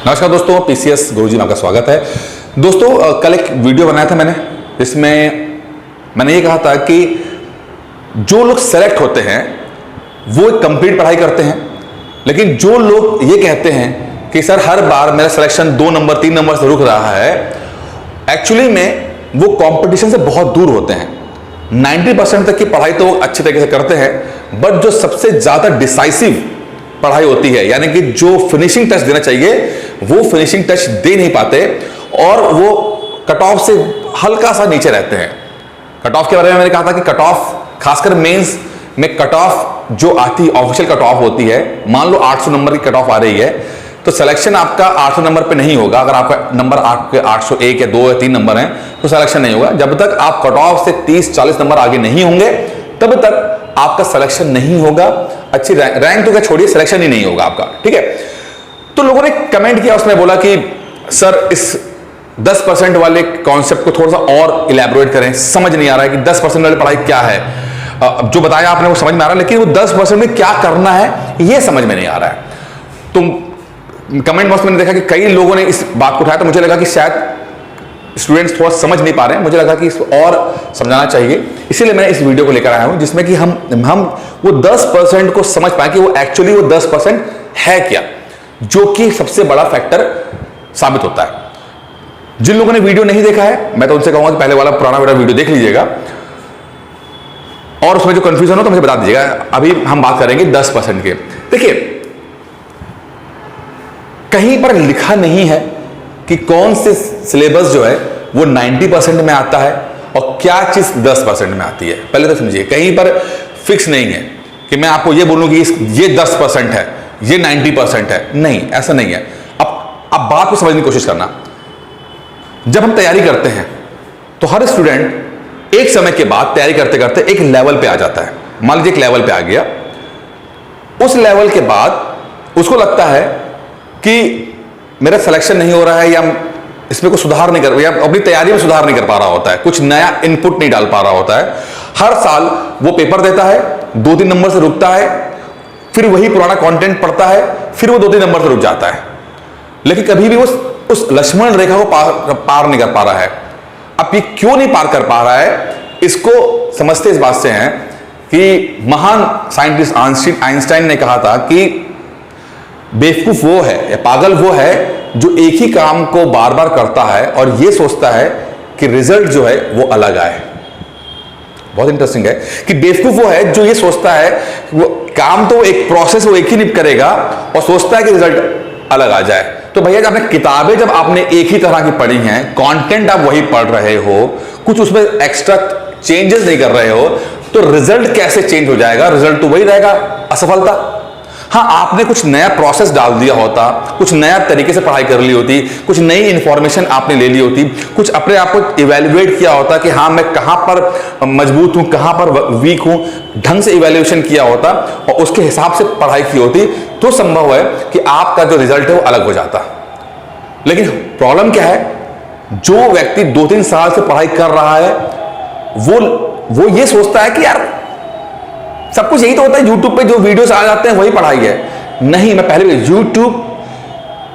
नमस्कार दोस्तों, पीसीएस गुरुजी में आपका स्वागत है। दोस्तों कल एक वीडियो बनाया था मैंने, जिसमें मैंने ये कहा था कि जो लोग सेलेक्ट होते हैं वो एक कंप्लीट पढ़ाई करते हैं, लेकिन जो लोग ये कहते हैं कि सर हर बार मेरा सिलेक्शन 2 नंबर 3 नंबर से रुक रहा है, एक्चुअली में वो कंपटीशन से बहुत दूर होते हैं। 90% तक की पढ़ाई तो वो अच्छे तरीके से करते हैं, बट जो सबसे ज्यादा डिसाइसिव पढ़ाई होती है, यानी कि जो फिनिशिंग टच देना चाहिए वो फिनिशिंग टच दे नहीं पाते और वो कट ऑफ से हल्का सा नीचे रहते हैं। कट ऑफ के बारे में मैंने कहा था कि कट ऑफ खासकर मेंस में कट ऑफ जो आती ऑफिशियल कट ऑफ होती है, मान लो 800 नंबर की कट ऑफ आ रही है, तो सिलेक्शन आपका 800 नंबर पे नहीं होगा। अगर आपका नंबर आपके 801 या 2 या 3 नंबर है तो सिलेक्शन नहीं होगा। जब तक आप कट ऑफ से 30-40 नंबर आगे नहीं होंगे तब तक आपका सिलेक्शन नहीं होगा। अच्छी रैंक तो क्या छोड़िए, सिलेक्शन ही नहीं होगा आपका, ठीक है। तो लोगों ने कमेंट किया, उसमें बोला कि सर इस 10% वाले कॉन्सेप्ट को थोड़ा सा और इलैबोरेट करें, समझ नहीं आ रहा है कि 10% वाली पढ़ाई क्या है। जो बताया आपने वो समझ में आ रहा है, लेकिन वो 10% में क्या करना है ये समझ में नहीं आ रहा है। तो कमेंट बॉक्स में मैंने देखा कि कई लोगों ने इस बात को उठाया, तो मुझे लगा कि शायद स्टूडेंट्स थोड़ा समझ नहीं पा रहे हैं। मुझे लगा कि इसको और समझाना चाहिए, इसीलिए मैं इस वीडियो को लेकर आया हूं, जिसमें कि हम वो 10% को समझ पाए कि वो एक्चुअली वो 10% है क्या, जो कि सबसे बड़ा फैक्टर साबित होता है। जिन लोगों ने वीडियो नहीं देखा है, मैं तो उनसे कहूंगा कि पहले वाला पुराना वीडियो देख लीजिएगा और उसमें जो कंफ्यूजन हो तो मुझे बता दीजिएगा। अभी हम बात करेंगे 10% के। देखिए, कहीं पर लिखा नहीं है कि कौन से सिलेबस जो है वो 90% में आता है और क्या चीज 10% में आती है। पहले तो समझिए, कहीं पर फिक्स नहीं है कि मैं आपको ये बोलूं कि ये 10% है, ये 90% है। नहीं, ऐसा नहीं है। अब बात को समझने की कोशिश करना। जब हम तैयारी करते हैं तो हर स्टूडेंट एक समय के बाद तैयारी करते करते एक लेवल पे आ जाता है। मान लीजिए एक लेवल पे आ गया, उस लेवल के बाद उसको लगता है कि मेरा सिलेक्शन नहीं हो रहा है, या इसमें कुछ सुधार नहीं कर, या अपनी तैयारी में सुधार नहीं कर पा रहा होता है, कुछ नया इनपुट नहीं डाल पा रहा होता है। हर साल वो पेपर देता है, 2-3 नंबर से रुकता है, फिर वही पुराना कंटेंट पढ़ता है, फिर वो 2-3 नंबर से रुक जाता है, लेकिन कभी भी उस लक्ष्मण रेखा को पार नहीं कर पा रहा है। अब ये क्यों नहीं पार कर पा रहा है, इसको समझते इस बात से हैं कि महान साइंटिस्ट आइंस्टाइन ने कहा था कि बेवकूफ वो है या पागल वो है जो एक ही काम को बार बार करता है और ये सोचता है कि रिजल्ट जो है वो अलग आए। बहुत इंटरेस्टिंग है कि बेवकूफ वो है जो ये सोचता है वो काम तो एक प्रोसेस वो एक ही करेगा और सोचता है कि रिजल्ट अलग आ जाए। तो भैया जब आपने किताबें जब आपने एक ही तरह की पढ़ी हैं, कंटेंट आप वही पढ़ रहे हो, कुछ उसमें एक्स्ट्रा चेंजेस नहीं कर रहे हो, तो रिजल्ट कैसे चेंज हो जाएगा? रिजल्ट तो वही रहेगा, असफलता। हाँ, आपने कुछ नया प्रोसेस डाल दिया होता, कुछ नया तरीके से पढ़ाई कर ली होती, कुछ नई इंफॉर्मेशन आपने ले ली होती, कुछ अपने आप को इवेल्युएट किया होता कि हाँ मैं कहां पर मजबूत हूं, कहां पर वीक हूं, ढंग से इवेल्युएशन किया होता और उसके हिसाब से पढ़ाई की होती, तो संभव है कि आपका जो रिजल्ट है वो अलग हो जाता। लेकिन प्रॉब्लम क्या है, जो व्यक्ति 2-3 साल से पढ़ाई कर रहा है वो ये सोचता है कि यार सब कुछ यही तो होता है, YouTube पे जो वीडियोस आ जाते हैं वही पढ़ाई है। नहीं, मैं पहले भी, YouTube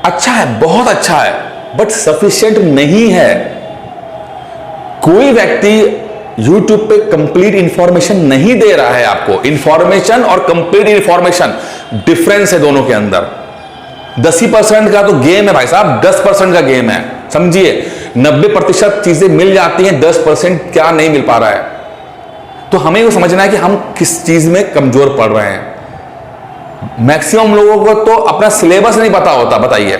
अच्छा है, बहुत अच्छा है, बट सफिशिएंट नहीं है। कोई व्यक्ति YouTube पे कंप्लीट इंफॉर्मेशन नहीं दे रहा है आपको। इंफॉर्मेशन और कंप्लीट इंफॉर्मेशन डिफरेंस है दोनों के अंदर। 10% का तो गेम है भाई साहब, 10% का गेम है, समझिए। 90% चीजें मिल जाती हैं, 10% क्या नहीं मिल पा रहा है। तो हमें ये समझना है कि हम किस चीज में कमजोर पड़ रहे हैं। मैक्सिमम लोगों को तो अपना सिलेबस नहीं पता होता। बताइए,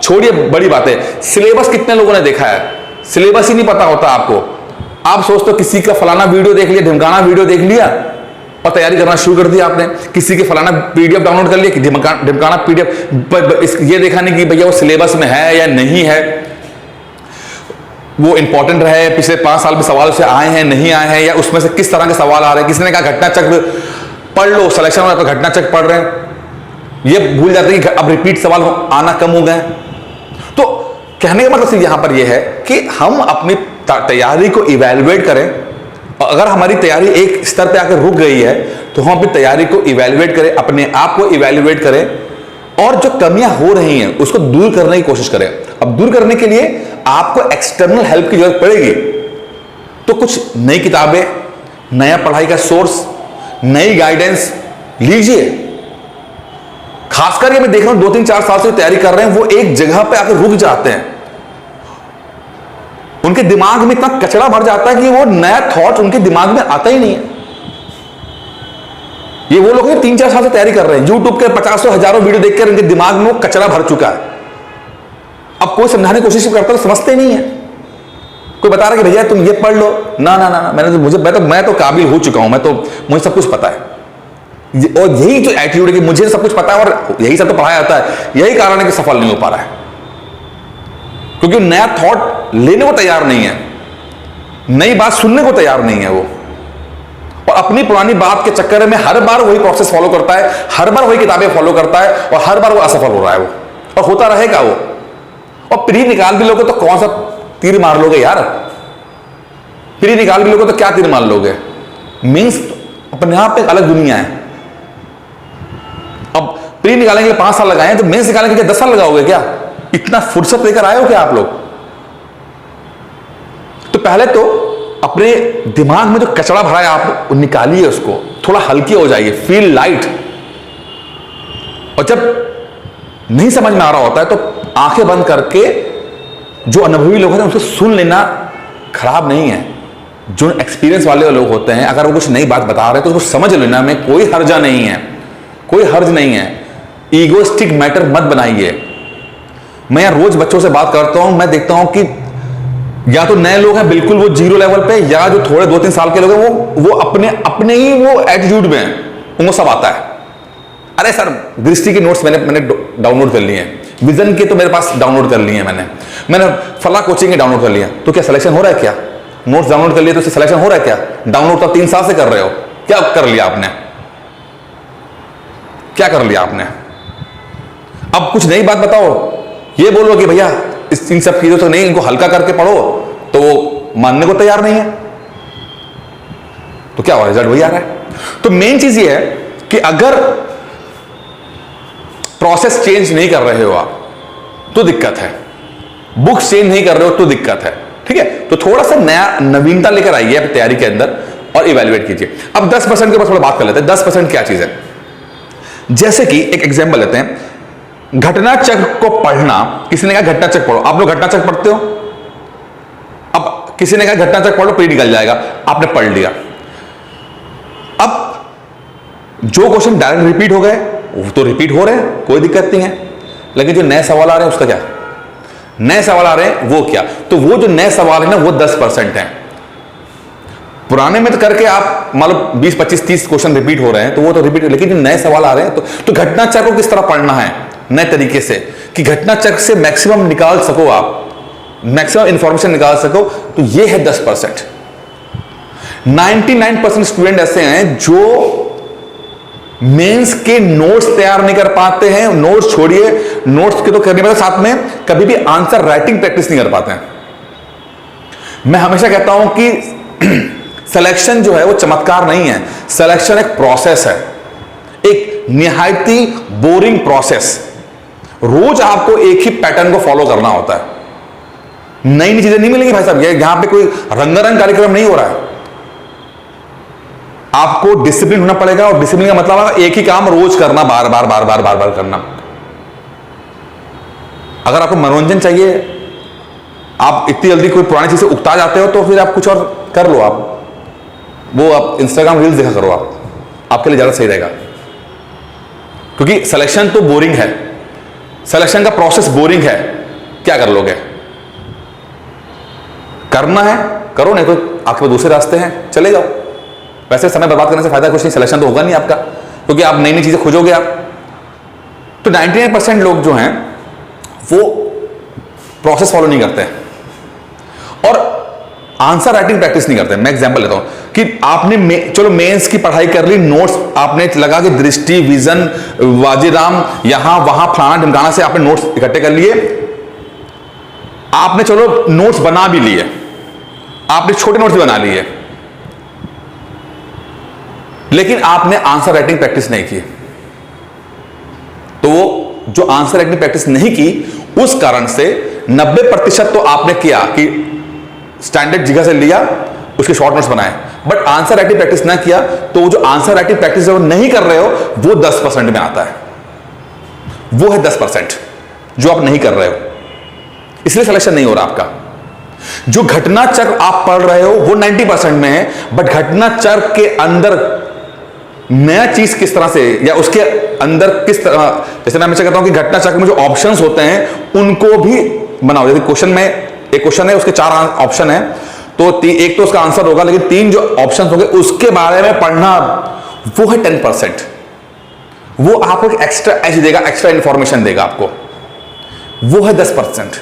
छोड़िए बड़ी बातें, सिलेबस कितने लोगों ने देखा है? सिलेबस ही नहीं पता होता आपको। आप सोचते हो किसी का फलाना वीडियो देख लिया, ढिमकाना वीडियो देख लिया और तैयारी करना शुरू कर दिया आपने। किसी के फलाना पीडीएफ डाउनलोड कर लिया, ढिमकाना पीडीएफ, ये देखा नहीं कि भैया वो सिलेबस में है या नहीं है, वो इंपॉर्टेंट रहे, पिछले 5 साल में सवाल से आए हैं नहीं आए हैं, या उसमें से किस तरह के सवाल आ रहे हैं। किसी ने कहा घटना चक्र पढ़ लो, सिलेक्शन हो तो घटना चक्र पढ़ रहे हैं, ये भूल जाते हैं कि अब रिपीट सवाल आना कम हो गए। तो कहने का मतलब सिर्फ यहां पर यह है कि हम अपनी तैयारी को इवेल्युएट करें, और अगर हमारी तैयारी एक स्तर पे आकर रुक गई है तो हम अपनी तैयारी को इवेल्युएट करें, अपने आप को इवेल्युएट करें और जो कमियां हो रही हैं उसको दूर करने की कोशिश करें। अब दूर करने के लिए आपको एक्सटर्नल हेल्प की जरूरत पड़ेगी, तो कुछ नई किताबें, नया पढ़ाई का सोर्स, नई गाइडेंस लीजिए। खासकर ये मैं देख रहा हूं 2-3-4 साल से तैयारी कर रहे हैं, वो एक जगह पे आकर रुक जाते हैं। उनके दिमाग में इतना कचरा भर जाता है कि वो नया थॉट उनके दिमाग में आता ही नहीं है। ये वो लोग 3-4 साल से तैयारी कर रहे हैं, यूट्यूब के 50-1,000 वीडियो देखकर उनके दिमाग में वो कचरा भर चुका है। अब कोई समझाने की कोशिश करता है तो समझते नहीं है। कोई बता रहा है कि भैया तुम ये पढ़ लो, ना ना ना, मैं तो काबिल हो चुका हूं, मुझे सब कुछ पता है। और यही जो एटीट्यूड है कि मुझे सब कुछ पता है और यही सब तो पढ़ाया जाता है, यही कारण है कि सफल नहीं हो पा रहा है, क्योंकि नया थॉट लेने को तैयार नहीं है, नई बात सुनने को तैयार नहीं है वो, और अपनी पुरानी बात के चक्कर में हर बार वही प्रोसेस फॉलो करता है, हर बार वही किताबें फॉलो करता है, और हर बार वो असफल हो रहा है वो, और होता रहेगा वो। और प्री निकाल भी लोगे तो कौन सा तीर मार लोगे यार? प्री निकाल भी लोगे तो क्या तीर मार लोगे? मीन्स अपने आप एक अलग दुनिया है। अब प्री निकालने के लिए 5 साल लगाए तो मेंस निकालने के लिए 10 साल लगाओगे क्या? इतना फुर्सत लेकर आए हो क्या आप लोग? तो पहले तो अपने दिमाग में जो कचरा भरा है आप निकालिए, उसको थोड़ा हल्के हो जाइए, फील लाइट। और जब नहीं समझ में आ रहा होता है तो आंखें बंद करके जो अनुभवी लोग हैं उनसे सुन लेना खराब नहीं है। जो एक्सपीरियंस वाले लोग होते हैं, अगर वो कुछ नई बात बता रहे हैं तो उसको समझ लेना में कोई हर्जा नहीं है, कोई हर्ज नहीं है। ईगोइस्टिक मैटर मत बनाइए। मैं यार रोज बच्चों से बात करता हूं, मैं देखता हूं कि या तो नए लोग हैं बिल्कुल वो जीरो लेवल पे, या जो थोड़े 2-3 साल के लोग हैं वो अपने ही वो एटीट्यूड में हैं, उनको सब आता है। अरे सर दृष्टि के नोट्स मैंने डाउनलोड कर लिए हैं, विजन के तो मेरे पास डाउनलोड कर लिए हैं, मैंने फला कोचिंग के डाउनलोड कर लिया। तो क्या सिलेक्शन हो रहा है क्या? नोट्स डाउनलोड कर लिए तो सिलेक्शन हो रहा है क्या? डाउनलोड तो 3 साल से कर रहे हो, क्या कर लिया आपने? क्या कर लिया आपने? अब कुछ नई बात बताओ, ये बोलो कि भैया इन सब चीजों से नहीं, इनको हल्का करके पढ़ो, तो वो मानने को तैयार नहीं है। तो क्या हो, रिजल्ट वही आ रहा है। तो मेन चीज ये है कि अगर प्रोसेस चेंज नहीं कर रहे हो आप तो दिक्कत है, बुक्स चेंज नहीं कर रहे हो तो दिक्कत है, ठीक है। तो थोड़ा सा नया नवीनता लेकर आइए आप तैयारी के अंदर और इवैल्यूएट कीजिए। अब 10% के ऊपर थोड़ा बात कर लेते हैं। 10% क्या चीज है? जैसे कि एक एग्जांपल लेते हैं, घटना चक्र को पढ़ना। किसी ने कहा घटना चक्र पढ़ो, आप लोग घटना चक्र पढ़ते हो? अब किसी ने कहा घटना चक्र पढ़ो, प्री निकल जाएगा, आपने पढ़ लिया। अब जो क्वेश्चन डायरेक्ट रिपीट हो गए वो तो रिपीट हो रहे हैं, कोई दिक्कत नहीं है, लेकिन जो नए सवाल आ रहे हैं उसका क्या? नए सवाल आ रहे हैं वो क्या? तो वो जो नए सवाल है ना वो 10% है। पुराने में तो करके आप मान लो 20, 25, 30 क्वेश्चन रिपीट हो रहे हैं तो वो तो रिपीट, लेकिन जो नए सवाल आ रहे हैं तो घटना चक्र को किस तरह पढ़ना है नए तरीके से कि घटना चक्र से मैक्सिमम निकाल सको, आप मैक्सिमम इंफॉर्मेशन निकाल सको, तो ये है 10%। 99% स्टूडेंट ऐसे हैं जो मेंस के नोट्स तैयार नहीं कर पाते हैं। नोट्स छोड़िए, नोट्स के तो करने में साथ में कभी भी आंसर राइटिंग प्रैक्टिस नहीं कर पाते हैं। मैं हमेशा कहता हूं कि सिलेक्शन जो है वो चमत्कार नहीं है, सिलेक्शन एक प्रोसेस है, एक निहायती बोरिंग प्रोसेस। रोज आपको एक ही पैटर्न को फॉलो करना होता है, नई नई चीजें नहीं मिलेंगी भाई साहब। यहां पे कोई रंगारंग कार्यक्रम नहीं हो रहा है। आपको डिसिप्लिन होना पड़ेगा, और डिसिप्लिन का मतलब है एक ही काम रोज करना, बार बार बार बार बार बार करना। अगर आपको मनोरंजन चाहिए, आप इतनी जल्दी कोई पुरानी चीज से उगता जाते हो, तो फिर आप कुछ और कर लो, आप इंस्टाग्राम रील्स देखा करो, आपके लिए ज्यादा सही रहेगा। क्योंकि सिलेक्शन तो बोरिंग है, सिलेक्शन का प्रोसेस बोरिंग है। क्या कर लोगे? करना है करो, नहीं तो आपके पास दूसरे रास्ते हैं, चले जाओ। वैसे समय बर्बाद करने से फायदा कुछ नहीं, सिलेक्शन तो होगा नहीं आपका, क्योंकि आप नई नई चीजें खोजोगे आप। तो 99% लोग जो हैं वो प्रोसेस फॉलो नहीं करते हैं और आंसर राइटिंग प्रैक्टिस नहीं करते। मैं एग्जांपल लेता हूं कि आपने चलो मेंस की पढ़ाई कर ली, नोट्स आपने लगा कि दृष्टि, विजन, वाजीराम, यहां वहां फलाना ढिमकाना से आपने नोट्स इकट्ठे कर लिए। आपने चलो नोट्स बना भी लिए, आपने छोटे नोट्स भी बना लिए, लेकिन आपने आंसर राइटिंग प्रैक्टिस नहीं की, तो वो जो आंसर राइटिंग प्रैक्टिस नहीं की, उस कारण से 90% तो आपने किया कि स्टैंडर्ड जगह से लिया, उसके शॉर्ट नोट्स बनाए, बट आंसर राइटिंग प्रैक्टिस ना किया, तो वो जो आंसर राइटिंग प्रैक्टिस नहीं कर रहे हो वो 10% में आता है। वो है 10% जो आप नहीं कर रहे हो, इसलिए सिलेक्शन नहीं हो रहा आपका। जो घटना चक्र आप पढ़ रहे हो वो 90% में है, बट घटना चक्र के अंदर नया चीज किस तरह से, या उसके अंदर किस तरह, जैसे मैं हमेशा कहता हूं कि घटना चक्र में जो ऑप्शंस होते हैं उनको भी बनाओ। जैसे क्वेश्चन में एक क्वेश्चन है, उसके 4 ऑप्शन है, तो एक तो उसका आंसर होगा, लेकिन 3 जो ऑप्शंस होंगे उसके बारे में पढ़ना, वो है 10%। वो आपको एक एक्स्ट्रा एज देगा, एक्स्ट्रा इंफॉर्मेशन देगा आपको, वो है 10%।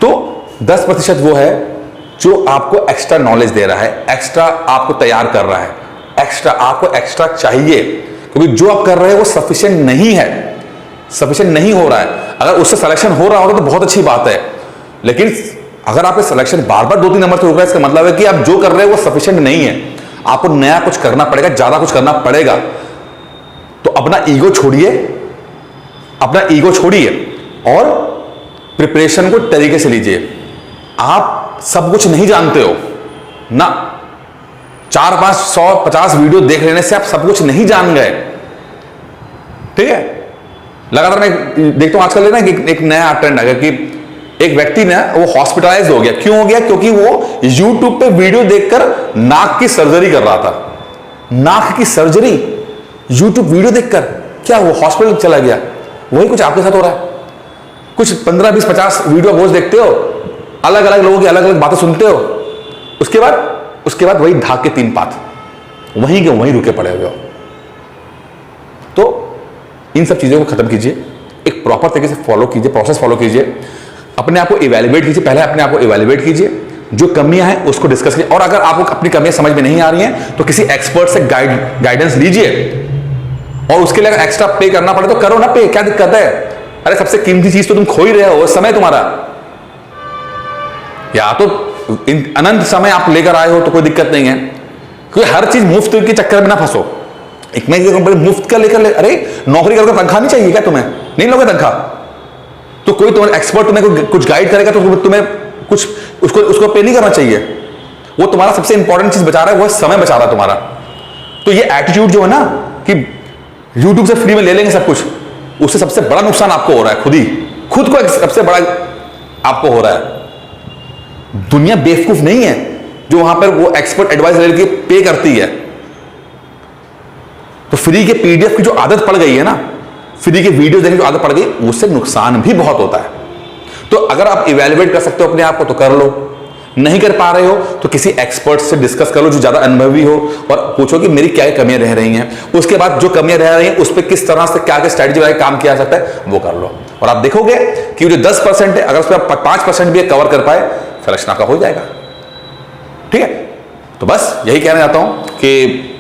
तो 10% वो है जो आपको एक्स्ट्रा नॉलेज दे रहा है, एक्स्ट्रा आपको तैयार कर रहा है, एक्स्ट्रा आपको एक्स्ट्रा चाहिए, क्योंकि जो आप कर रहे हैं वो सफिशिएंट नहीं है, सफिशिएंट नहीं हो रहा है। अगर उससे सिलेक्शन हो रहा होगा तो बहुत अच्छी बात है, लेकिन अगर आपके सिलेक्शन बार बार 2-3 नंबर से हो रहा है, इसका मतलब है कि आप जो कर रहे हैं वो सफिशिएंट नहीं है, आपको नया कुछ करना पड़ेगा, ज्यादा कुछ करना पड़ेगा। तो अपना ईगो छोड़िए, अपना ईगो छोड़िए और प्रिपरेशन को तरीके से लीजिए। आप सब कुछ नहीं जानते हो ना, 4, 5, 100, 50 वीडियो देख लेने से आप सब कुछ नहीं जान गए, ठीक है। लगातार मैं देखता हूं आजकल ना एक नया ट्रेंड आ गया कि एक व्यक्ति ना वो हॉस्पिटलाइज हो गया। क्यों हो गया? क्योंकि वो YouTube पे वीडियो देखकर नाक की सर्जरी कर रहा था। नाक की सर्जरी YouTube वीडियो देखकर, क्या वो हॉस्पिटल चला गया? वही कुछ आपके साथ हो रहा है। कुछ 15, 20, 50 वीडियो रोज देखते हो, अलग अलग लोगों की अलग अलग बातें सुनते हो, उसके बाद वही ढाक के 3 पात, वहीं के वहीं रुके पड़े हुए हो। तो इन सब चीजों को खत्म कीजिए, एक प्रॉपर तरीके से फॉलो कीजिए, प्रोसेस फॉलो कीजिए, अपने आप को इवैल्यूएट कीजिए। पहले अपने आप को इवैल्यूएट कीजिए, जो कमियां हैं उसको डिस्कस कीजिए, और अगर आपको अपनी कमियां समझ में नहीं आ रही हैं तो किसी एक्सपर्ट से गाइडेंस लीजिए, और उसके लिए अगर एक्स्ट्रा पे करना पड़े तो करो ना पे, क्या दिक्कत है? अरे सबसे कीमती चीज तो तुम खो ही रहे हो, वो समय तुम्हारा। या तो अनंत समय आप लेकर आए हो तो कोई दिक्कत नहीं है, क्योंकि हर चीज मुफ्त के चक्कर में ना फंसो। एक मैं कंपनी मुफ्त का लेकर अरे नौकरी करके तनख्वाह नहीं चाहिए क्या तुम्हें? नहीं लोगे तनख्वाह? तो कोई तुम्हारा एक्सपर्ट तुम्हें कुछ गाइड करेगा तो तुम्हें कुछ उसको पे नहीं करना चाहिए। वो तुम्हारा सबसे इंपॉर्टेंट चीज बचा रहा है, वो समय बचा रहा है तुम्हारा। तो ये एटीट्यूड जो है ना कि यूट्यूब से फ्री में ले लेंगे सब कुछ, उससे सबसे बड़ा नुकसान आपको हो रहा है। खुद को सबसे बड़ा आपको हो रहा है। दुनिया बेवकूफ नहीं है जो वहां पर वो एक्सपर्ट एडवाइस लेके पे करती है। तो फ्री के पीडीएफ की जो आदत पड़ गई है ना, फ्री के वीडियो देखने की जो आदत पड़ गई, उससे नुकसान भी बहुत होता है। तो अगर आप इवैल्यूएट कर सकते हो अपने आप को तो कर लो, नहीं कर पा रहे हो तो किसी एक्सपर्ट से डिस्कस कर लो जो ज्यादा अनुभवी हो, और पूछो कि मेरी क्या कमियां रह रही हैं। उसके बाद जो कमियां रह रही हैं उस पर किस तरह से क्या स्ट्रैटेजी वाला काम किया जा सकता है वो कर लो, और आप देखोगे कि जो 10% है, अगर उस पर 5% भी कवर कर पाए, सिलेक्शन आपका हो जाएगा। ठीक है, तो बस यही कहना चाहता हूं कि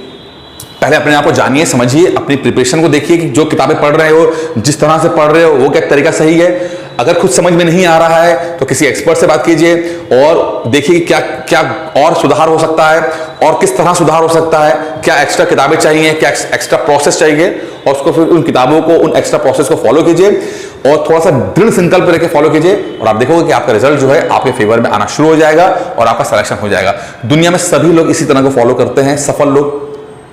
पहले अपने आप को जानिए, समझिए, अपनी प्रिपरेशन को देखिए कि जो किताबें पढ़ रहे हो, जिस तरह से पढ़ रहे हो, वो क्या तरीका सही है। अगर कुछ समझ में नहीं आ रहा है तो किसी एक्सपर्ट से बात कीजिए और देखिए क्या क्या और सुधार हो सकता है, और किस तरह सुधार हो सकता है, क्या एक्स्ट्रा किताबें चाहिए, क्या एक्स्ट्रा प्रोसेस चाहिए, और उसको फिर उन किताबों को, उन एक्स्ट्रा प्रोसेस को फॉलो कीजिए, और थोड़ा सा दृढ़ संकल्प लेकर फॉलो कीजिए, और आप देखोगे कि आपका रिजल्ट जो है आपके फेवर में आना शुरू हो जाएगा और आपका सिलेक्शन हो जाएगा। दुनिया में सभी लोग इसी तरह को फॉलो करते हैं, सफल लोग,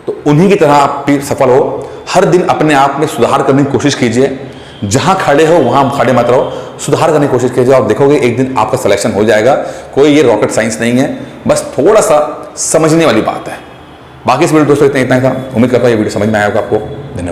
तो उन्हीं की तरह आप भी सफल हो। हर दिन अपने आप में सुधार करने की कोशिश कीजिए, जहां खड़े हो वहां खड़े मत रहो, सुधार करने की कोशिश कीजिए, और देखोगे एक दिन आपका सिलेक्शन हो जाएगा। कोई ये रॉकेट साइंस नहीं है, बस थोड़ा सा समझने वाली बात है। बाकी इस वीडियो दोस्तों इतना ही था। उम्मीद करता हूं ये वीडियो समझ में आया होगा आपको। धन्यवाद।